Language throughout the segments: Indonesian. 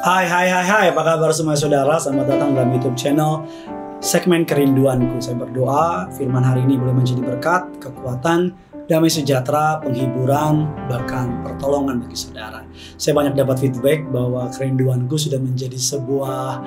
Hai, apa kabar semua saudara? Selamat datang dalam YouTube channel segmen Kerinduanku. Saya berdoa firman hari ini boleh menjadi berkat, kekuatan, damai sejahtera, penghiburan, bahkan pertolongan bagi saudara. Saya banyak dapat feedback bahwa Kerinduanku sudah menjadi sebuah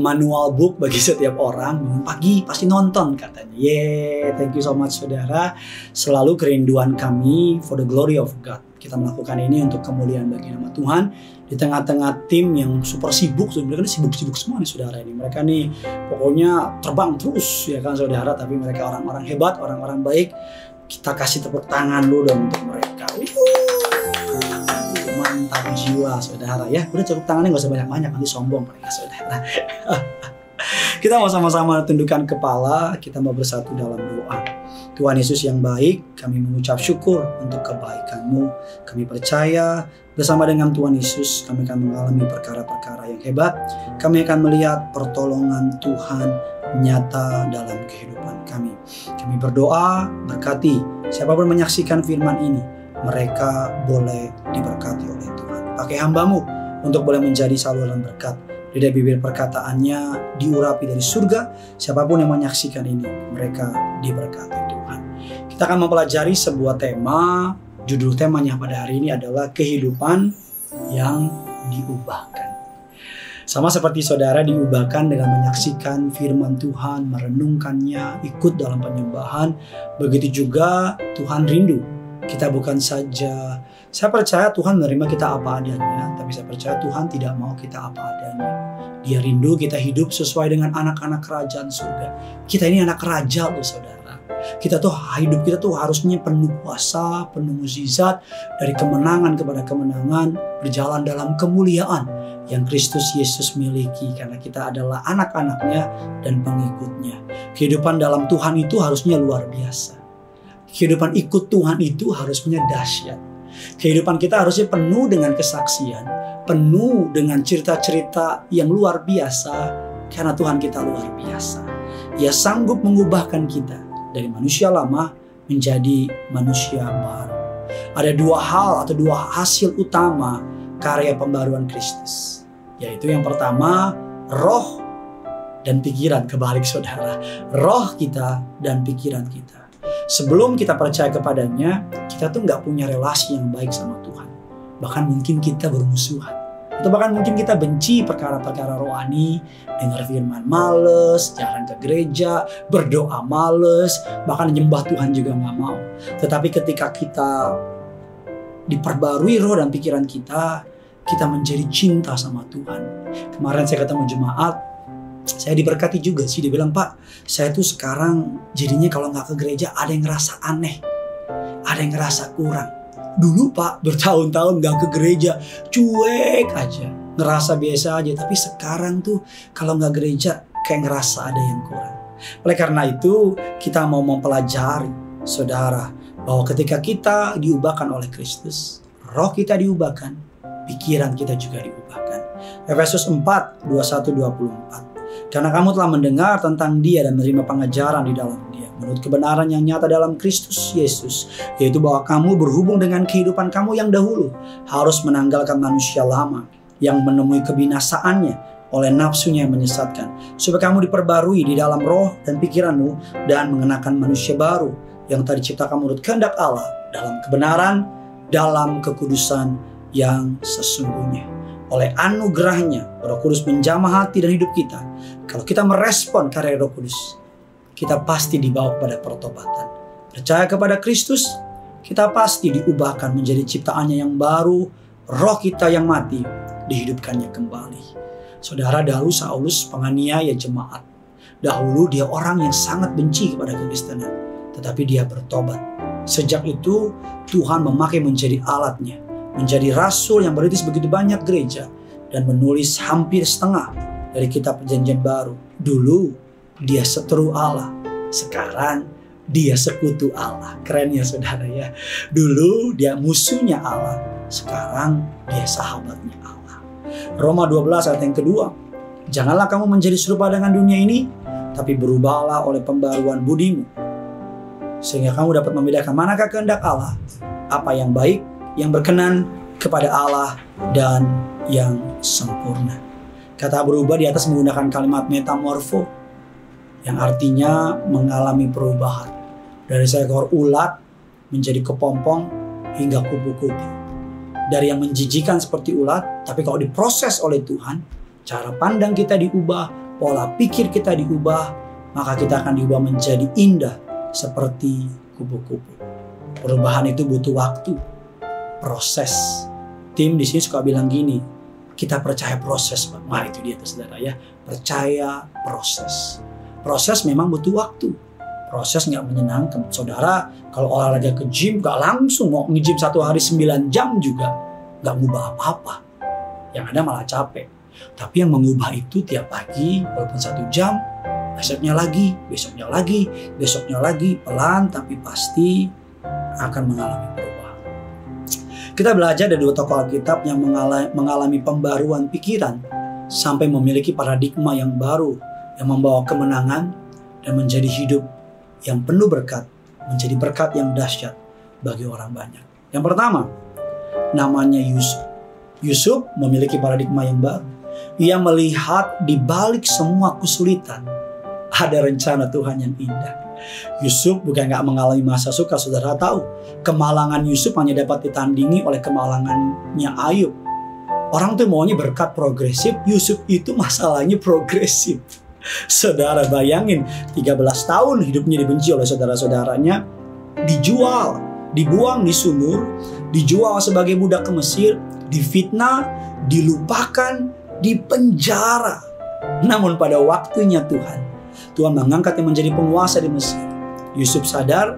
manual book bagi setiap orang. Bangun pagi pasti nonton katanya. Thank you so much saudara. Selalu kerinduan kami for the glory of God. Kita melakukan ini untuk kemuliaan bagi nama Tuhan di tengah-tengah tim yang super sibuk. Mereka ini sibuk-sibuk semua nih saudara ini. Mereka nih pokoknya terbang terus ya kan saudara. Tapi mereka orang-orang hebat, orang-orang baik. Kita kasih tepuk tangan dulu dong untuk mereka. Mantap jiwa saudara ya. Udah tepuk tangannya gak usah banyak-banyak, nanti sombong mereka saudara. Kita mau sama-sama tundukkan kepala. Kita mau bersatu dalam doa. Tuhan Yesus yang baik, kami mengucap syukur untuk kebaikan-Mu. Kami percaya bersama dengan Tuhan Yesus kami akan mengalami perkara-perkara yang hebat. Kami akan melihat pertolongan Tuhan nyata dalam kehidupan kami. Kami berdoa, berkati siapapun menyaksikan firman ini, mereka boleh diberkati oleh Tuhan. Pakai hamba-Mu untuk boleh menjadi saluran berkat. Lidah bibir perkataannya diurapi dari surga. Siapapun yang menyaksikan ini, mereka diberkati Tuhan. Kita akan mempelajari sebuah tema. Judul temanya pada hari ini adalah kehidupan yang diubahkan. Sama seperti saudara diubahkan dengan menyaksikan firman Tuhan, merenungkannya, ikut dalam penyembahan. Begitu juga Tuhan rindu. Kita bukan saja, saya percaya Tuhan menerima kita apa adanya, tapi saya percaya Tuhan tidak mau kita apa adanya. Dia rindu kita hidup sesuai dengan anak-anak kerajaan surga. Kita ini anak raja loh saudara. Hidup kita tuh harusnya penuh kuasa, penuh mukjizat, dari kemenangan kepada kemenangan, berjalan dalam kemuliaan yang Kristus Yesus miliki, karena kita adalah anak-anaknya dan pengikutnya. Kehidupan dalam Tuhan itu harusnya luar biasa. Kehidupan ikut Tuhan itu harusnya dahsyat. Kehidupan kita harusnya penuh dengan kesaksian, penuh dengan cerita-cerita yang luar biasa, karena Tuhan kita luar biasa. Ia sanggup mengubahkan kita dari manusia lama menjadi manusia baru. Ada dua hal atau dua hasil utama karya pembaruan Kristus, yaitu yang pertama, roh dan pikiran. Kebalik saudara, roh kita dan pikiran kita. Sebelum kita percaya kepadanya, kita tuh nggak punya relasi yang baik sama Tuhan. Bahkan mungkin kita bermusuhan. Atau bahkan mungkin kita benci perkara-perkara rohani, dengar firman males, jalan ke gereja, berdoa males, bahkan nyembah Tuhan juga nggak mau. Tetapi ketika kita diperbarui roh dan pikiran kita menjadi cinta sama Tuhan. Kemarin saya ketemu jemaat, saya diberkati juga sih. Dia bilang, Pak, saya tuh sekarang jadinya kalau nggak ke gereja ada yang ngerasa aneh, ada yang ngerasa kurang. Dulu Pak bertahun-tahun nggak ke gereja, cuek aja, ngerasa biasa aja. Tapi sekarang tuh kalau nggak gereja kayak ngerasa ada yang kurang. Oleh karena itu kita mau mempelajari saudara, bahwa ketika kita diubahkan oleh Kristus, roh kita diubahkan, pikiran kita juga diubahkan. Efesus 4, 21-24. Karena kamu telah mendengar tentang Dia dan menerima pengajaran di dalam Dia, menurut kebenaran yang nyata dalam Kristus Yesus, yaitu bahwa kamu berhubung dengan kehidupan kamu yang dahulu harus menanggalkan manusia lama yang menemui kebinasaannya oleh nafsunya yang menyesatkan, supaya kamu diperbarui di dalam roh dan pikiranmu dan mengenakan manusia baru yang telah diciptakan menurut kehendak Allah dalam kebenaran, dalam kekudusan yang sesungguhnya. Oleh anugerahnya, Roh Kudus menjamah hati dan hidup kita. Kalau kita merespon karya Roh Kudus, kita pasti dibawa kepada pertobatan. Percaya kepada Kristus, kita pasti diubahkan menjadi ciptaannya yang baru. Roh kita yang mati, dihidupkannya kembali. Saudara, dahulu Saulus penganiaya jemaat. Dahulu dia orang yang sangat benci kepada kekristenan, tetapi dia bertobat. Sejak itu, Tuhan memakai menjadi alatnya, menjadi rasul yang merintis begitu banyak gereja dan menulis hampir setengah dari kitab Perjanjian Baru. Dulu dia seteru Allah, sekarang dia sekutu Allah. Keren ya saudara ya. Dulu dia musuhnya Allah, sekarang dia sahabatnya Allah. Roma 12 ayat yang kedua. Janganlah kamu menjadi serupa dengan dunia ini, tapi berubahlah oleh pembaruan budimu, sehingga kamu dapat membedakan manakah kehendak Allah, apa yang baik, yang berkenan, kepada Allah dan yang sempurna. Kata berubah di atas menggunakan kalimat metamorfo yang artinya mengalami perubahan. Dari seekor ulat menjadi kepompong hingga kupu-kupu. Dari yang menjijikan seperti ulat, tapi kalau diproses oleh Tuhan, cara pandang kita diubah, pola pikir kita diubah, maka kita akan diubah menjadi indah seperti kupu-kupu. Perubahan itu butuh waktu, proses. Tim di sini suka bilang gini, kita percaya proses, Pak. Nah itu dia tuh saudara ya, percaya proses. Proses memang butuh waktu. Proses nggak menyenangkan. Saudara kalau olahraga ke gym nggak langsung mau nge-gym 1 hari 9 jam juga nggak ngubah apa-apa. Yang ada malah capek. Tapi yang mengubah itu tiap pagi walaupun 1 jam, besoknya lagi, besoknya lagi, besoknya lagi, pelan tapi pasti akan mengalami perubahan. Kita belajar dari 2 tokoh Alkitab yang mengalami pembaruan pikiran sampai memiliki paradigma yang baru yang membawa kemenangan dan menjadi hidup yang penuh berkat, menjadi berkat yang dahsyat bagi orang banyak. Yang pertama, namanya Yusuf. Yusuf memiliki paradigma yang baru. Ia melihat di balik semua kesulitan ada rencana Tuhan yang indah. Yusuf bukan gak mengalami masa suka, saudara tahu. Kemalangan Yusuf hanya dapat ditandingi oleh kemalangannya Ayub. Orang tuh maunya berkat progresif, Yusuf itu masalahnya progresif. Saudara bayangin 13 tahun hidupnya dibenci oleh saudara-saudaranya, dijual, dibuang di sumur, dijual sebagai budak ke Mesir, difitnah, dilupakan, dipenjara. Namun pada waktunya Tuhan mengangkatnya menjadi penguasa di Mesir. Yusuf sadar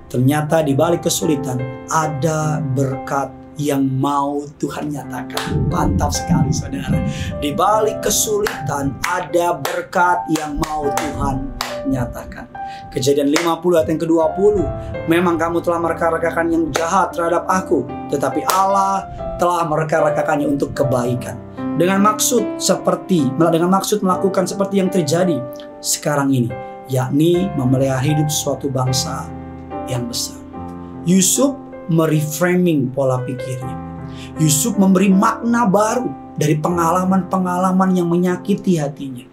ternyata di balik kesulitan ada berkat yang mau Tuhan nyatakan. Mantap sekali saudara. Di balik kesulitan ada berkat yang mau Tuhan nyatakan. Kejadian 50 ayat yang ke-20. Memang kamu telah mereka-rekakan yang jahat terhadap aku, tetapi Allah telah mereka-rekakannya untuk kebaikan. Dengan maksud melakukan seperti yang terjadi sekarang ini, yakni memelihara hidup suatu bangsa yang besar. Yusuf mereframing pola pikirnya. Yusuf memberi makna baru dari pengalaman-pengalaman yang menyakiti hatinya,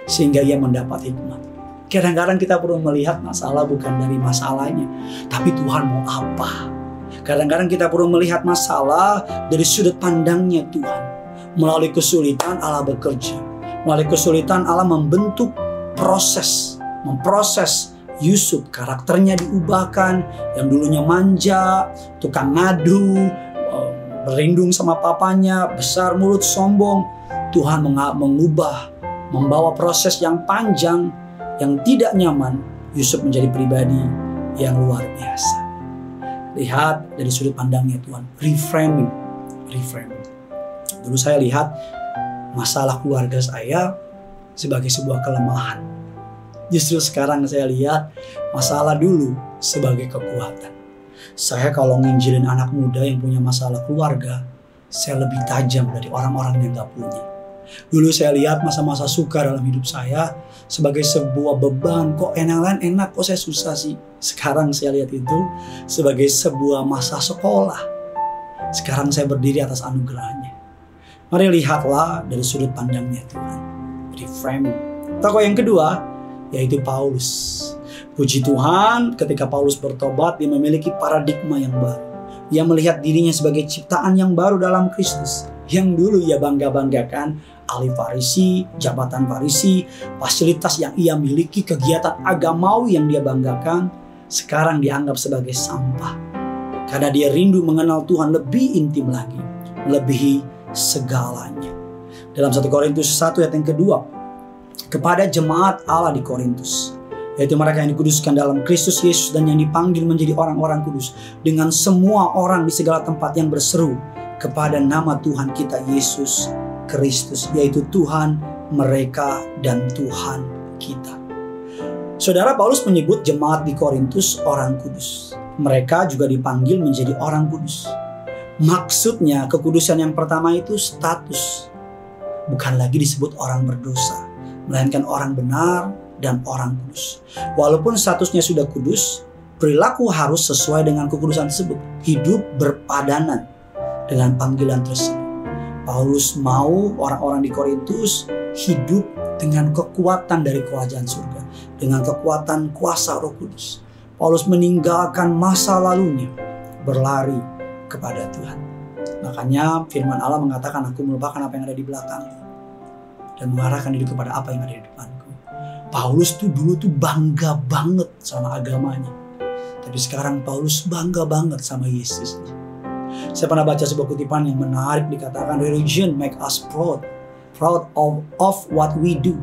sehingga ia mendapat hikmat. Kadang-kadang kita perlu melihat masalah bukan dari masalahnya, tapi Tuhan mau apa. Kadang-kadang kita perlu melihat masalah dari sudut pandangnya Tuhan. Melalui kesulitan Allah bekerja. Melalui kesulitan Allah membentuk memproses Yusuf. Karakternya diubahkan, yang dulunya manja, tukang ngadu, berlindung sama papanya, besar mulut, sombong. Tuhan mengubah, membawa proses yang panjang, yang tidak nyaman. Yusuf menjadi pribadi yang luar biasa. Lihat dari sudut pandangnya Tuhan. Reframing. Dulu saya lihat masalah keluarga saya sebagai sebuah kelemahan. Justru sekarang saya lihat masalah dulu sebagai kekuatan. Saya kalau nginjilin anak muda yang punya masalah keluarga, saya lebih tajam dari orang-orang yang gak punya. Dulu saya lihat masa-masa suka dalam hidup saya sebagai sebuah beban. Kok enak, kok saya susah sih. Sekarang saya lihat itu sebagai sebuah masa sekolah. Sekarang saya berdiri atas anugerahnya. Mari lihatlah dari sudut pandangnya Tuhan. Reframing. Tokoh yang kedua yaitu Paulus. Puji Tuhan, ketika Paulus bertobat, dia memiliki paradigma yang baru. Ia melihat dirinya sebagai ciptaan yang baru dalam Kristus. Yang dulu ia bangga-banggakan, ahli Farisi, jabatan Farisi, fasilitas yang ia miliki, kegiatan agamawi yang dia banggakan, sekarang dianggap sebagai sampah. Karena dia rindu mengenal Tuhan lebih intim lagi, melebihi segalanya. Dalam 1 Korintus 1 ayat yang kedua, kepada jemaat Allah di Korintus, yaitu mereka yang dikuduskan dalam Kristus Yesus dan yang dipanggil menjadi orang-orang kudus, dengan semua orang di segala tempat yang berseru kepada nama Tuhan kita Yesus Kristus, yaitu Tuhan mereka dan Tuhan kita. Saudara, Paulus menyebut jemaat di Korintus orang kudus. Mereka juga dipanggil menjadi orang kudus. Maksudnya kekudusan yang pertama itu status. Bukan lagi disebut orang berdosa, melainkan orang benar dan orang kudus. Walaupun statusnya sudah kudus, perilaku harus sesuai dengan kekudusan tersebut. Hidup berpadanan dengan panggilan tersebut. Paulus mau orang-orang di Korintus hidup dengan kekuatan dari kerajaan surga, dengan kekuatan kuasa Roh Kudus. Paulus meninggalkan masa lalunya, berlari kepada Tuhan. Makanya firman Allah mengatakan, aku melupakan apa yang ada di belakangku dan mengarahkan diri kepada apa yang ada di depanku. Paulus tuh dulu tuh bangga banget sama agamanya, tapi sekarang Paulus bangga banget sama Yesus. Saya pernah baca sebuah kutipan yang menarik, dikatakan religion make us proud of what we do.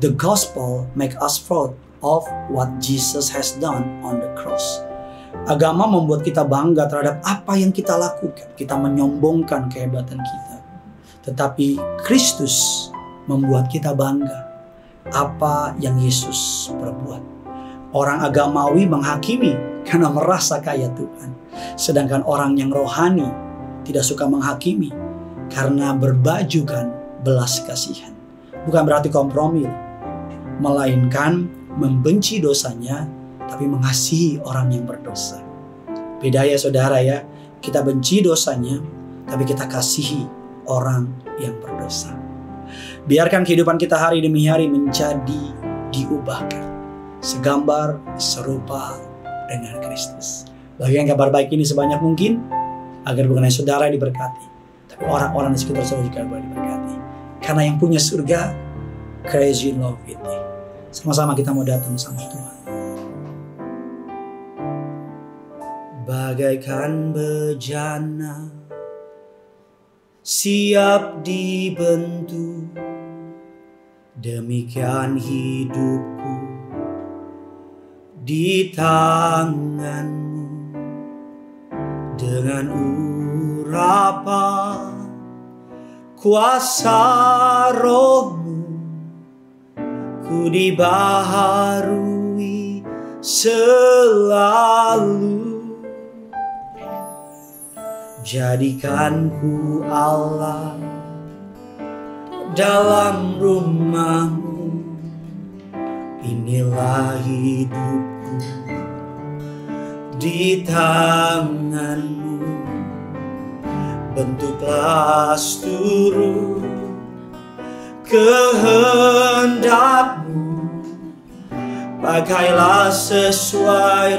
The gospel make us proud of what Jesus has done on the cross. Agama membuat kita bangga terhadap apa yang kita lakukan. Kita menyombongkan kehebatan kita. Tetapi Kristus membuat kita bangga apa yang Yesus perbuat. Orang agamawi menghakimi karena merasa kaya Tuhan. Sedangkan orang yang rohani tidak suka menghakimi karena berbajukan belas kasihan. Bukan berarti kompromi, melainkan membenci dosanya tapi mengasihi orang yang berdosa. Beda ya saudara ya. Kita benci dosanya tapi kita kasihi orang yang berdosa. Biarkan kehidupan kita hari demi hari menjadi diubahkan segambar serupa dengan Kristus. Bagikan kabar baik ini sebanyak mungkin agar bukan hanya saudara yang diberkati, tapi orang-orang di sekitar saudara juga boleh diberkati. Karena yang punya surga, crazy love it. Sama-sama kita mau datang sama Tuhan. Bagaikan bejana siap dibentuk, demikian hidupku di tanganmu. Dengan urapan kuasa rohmu, ku dibaharui selalu. Jadikan ku Allah dalam rumahmu, inilah hidupku di tanganmu. Bentuklah seluruh kehendakmu, pakailah sesuai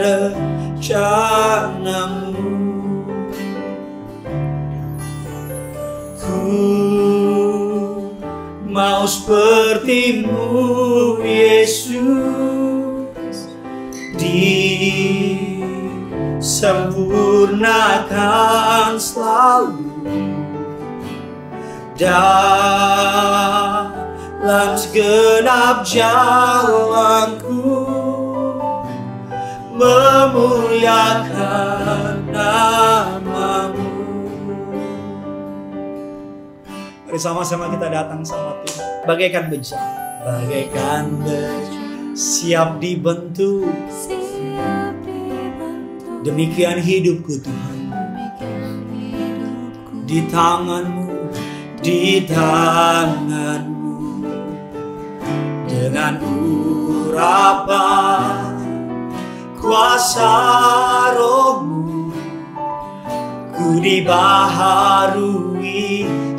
rencanamu. Mau sepertimu Yesus, disempurnakan selalu dalam segenap jalanku, memuliakan namamu. Mari sama-sama kita datang sama Tuhan. Bagaikan bejana, siap dibentuk. Demikian hidupku Tuhan, di tanganmu, dengan urapan kuasa rohmu, ku dibaharui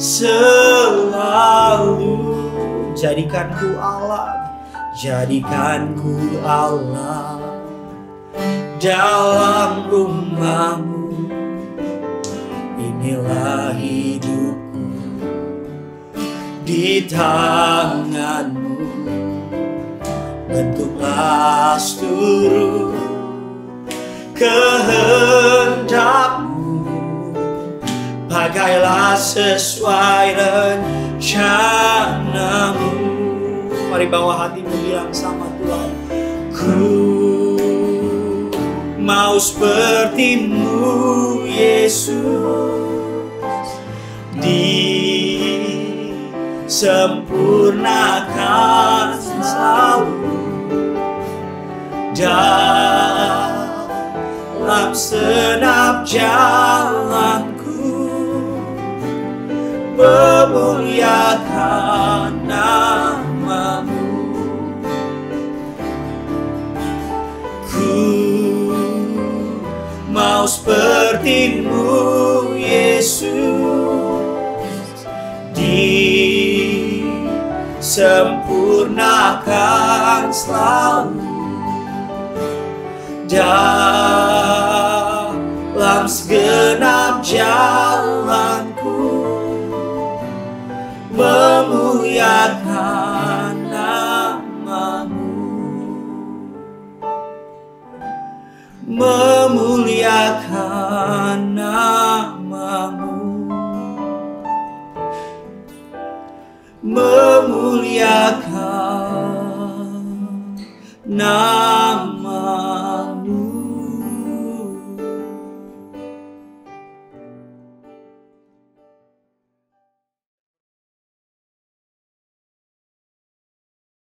selalu. Jadikanku Allah dalam rumahmu, inilah hidupku di tanganmu. Bentuklah seluruh kehendakmu, pakailah sesuai rencanamu. Mari bawa hatimu bilang sama Tuhan, ku mau sepertimu Yesus, disempurnakan selalu dalam segenap jalanku, memuliakan namamu. Ku mau sepertimu Yesus, sempurnakan selalu dalam segenap jalanku, memuliakan namamu, memuliakan namamu, memuliakan namamu.